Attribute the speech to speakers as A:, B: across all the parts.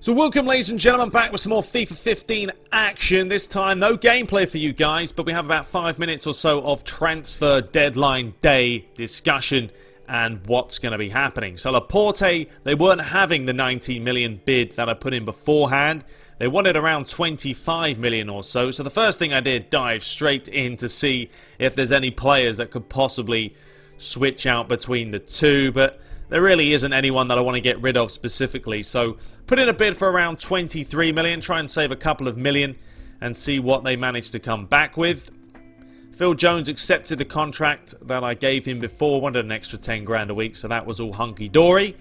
A: So welcome, ladies and gentlemen, back with some more FIFA 15 action. This time no gameplay for you guys, but we have about 5 minutes or so of transfer deadline day discussion and what's going to be happening. So Laporte, they weren't having the 19 million bid that I put in beforehand. They wanted around 25 million or so. So the first thing I did, dive straight in to see if there's any players that could possibly switch out between the two, but there really isn't anyone that I want to get rid of specifically. So put in a bid for around 23 million, try and save a couple of million and see what they manage to come back with. Phil Jones accepted the contract that I gave him before, wanted an extra 10 grand a week, so that was all hunky-dory.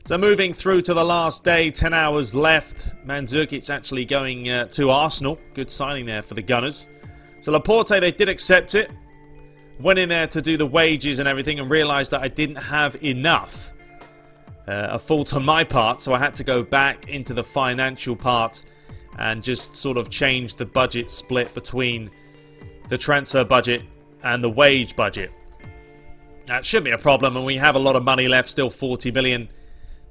A: So moving through to the last day, 10 hours left. Mandzukic actually going to Arsenal. Good signing there for the Gunners. So Laporte, they did accept it. Went in there to do the wages and everything and realised that I didn't have enough. A fault on my part, so I had to go back into the financial part and just sort of change the budget split between the transfer budget and the wage budget. That shouldn't be a problem, and we have a lot of money left, still 40 million.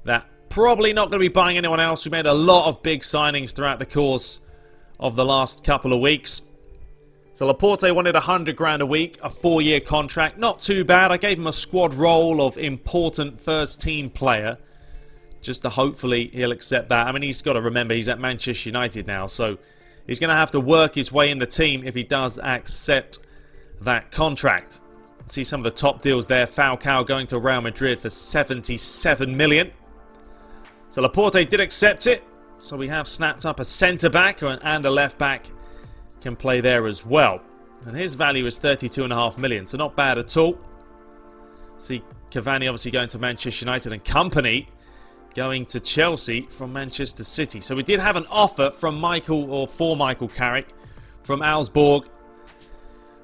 A: That probably not going to be buying anyone else. We made a lot of big signings throughout the course of the last couple of weeks. So Laporte wanted 100 grand a week, a 4-year contract. Not too bad. I gave him a squad role of important first team player, just to hopefully he'll accept that. I mean, he's got to remember he's at Manchester United now, so he's going to have to work his way in the team if he does accept that contract. See some of the top deals there. Falcao going to Real Madrid for 77 million. So Laporte did accept it. So we have snapped up a centre-back and a left-back can play there as well. And his value is 32.5 million, so not bad at all. See Cavani obviously going to Manchester United and Company going to Chelsea from Manchester City. So we did have an offer from for Michael Carrick from Augsburg.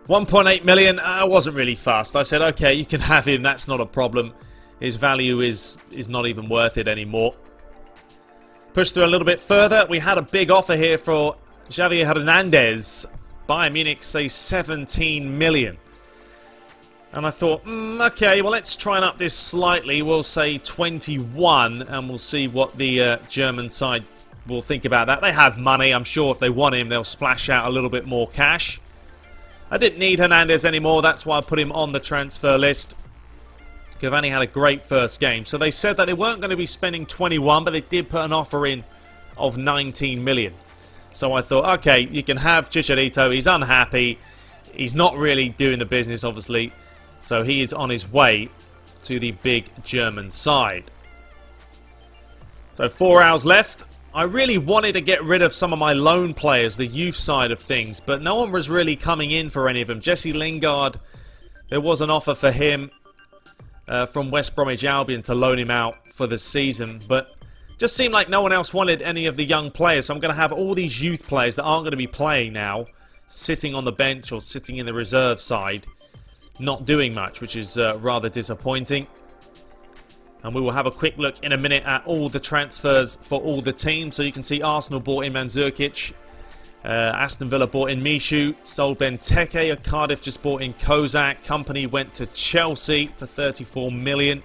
A: 1.8 million. I wasn't really fussed. I said, okay, you can have him. That's not a problem. His value is not even worth it anymore. Pushed through a little bit further. We had a big offer here for Javier Hernandez. Bayern Munich say 17 million. And I thought, okay, well, let's try and up this slightly. We'll say 21, and we'll see what the German side will think about that. They have money. I'm sure if they want him, they'll splash out a little bit more cash. I didn't need Hernandez anymore. That's why I put him on the transfer list. Cavani had a great first game. So they said that they weren't going to be spending 21, but they did put an offer in of 19 million. So I thought, okay, you can have Chicharito. He's unhappy. He's not really doing the business, obviously. So he is on his way to the big German side. So 4 hours left. I really wanted to get rid of some of my loan players, the youth side of things, but no one was really coming in for any of them. Jesse Lingard, there was an offer for him from West Bromwich Albion to loan him out for the season, but just seemed like no one else wanted any of the young players. So I'm going to have all these youth players that aren't going to be playing now, sitting on the bench or sitting in the reserve side, not doing much, which is rather disappointing. And we will have a quick look in a minute at all the transfers for all the teams. So you can see Arsenal bought in Mandzukic, Aston Villa bought in Michu, sold Benteke, Cardiff just bought in Kozak, Company went to Chelsea for 34 million.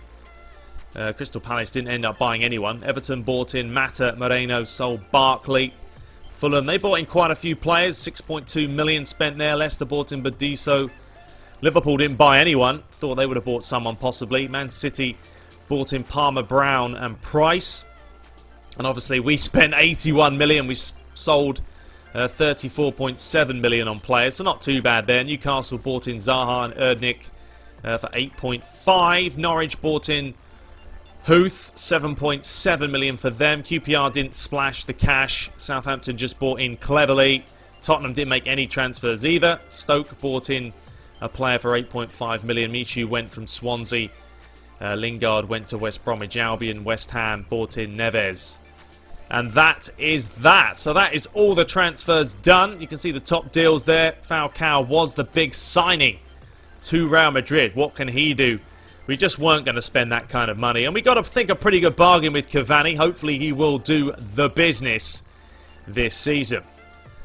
A: Crystal Palace didn't end up buying anyone. Everton bought in Mata, Moreno, sold Barkley. Fulham, they bought in quite a few players, 6.2 million spent there. Leicester bought in Badiso. Liverpool didn't buy anyone. Thought they would have bought someone possibly. Man City bought in Palmer, Brown and Price. And obviously we spent 81 million. We sold 34.7 million on players. So not too bad there. Newcastle bought in Zaha and Erdnik for 8.5. Norwich bought in Huth, 7.7 million for them. QPR didn't splash the cash. Southampton just bought in Cleverly. Tottenham didn't make any transfers either. Stoke bought in a player for 8.5 million. Michu went from Swansea. Lingard went to West Bromwich Albion. West Ham bought in Neves. And that is that. So that is all the transfers done. You can see the top deals there. Falcao was the big signing to Real Madrid. What can he do? We just weren't going to spend that kind of money. And we got to think a pretty good bargain with Cavani. Hopefully he will do the business this season.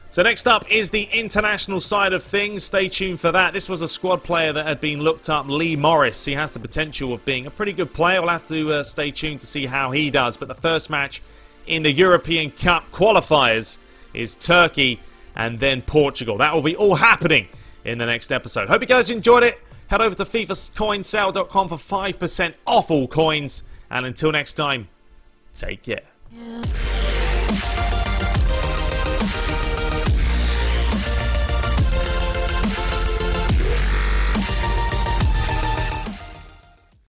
A: So next up is the international side of things. Stay tuned for that. This was a squad player that had been looked up, Lee Morris. He has the potential of being a pretty good player. We'll have to stay tuned to see how he does. But the first match in the European Cup qualifiers is Turkey and then Portugal. That will be all happening in the next episode. Hope you guys enjoyed it. Head over to FIFAcoinsale.com for 5% off all coins. And until next time, take care.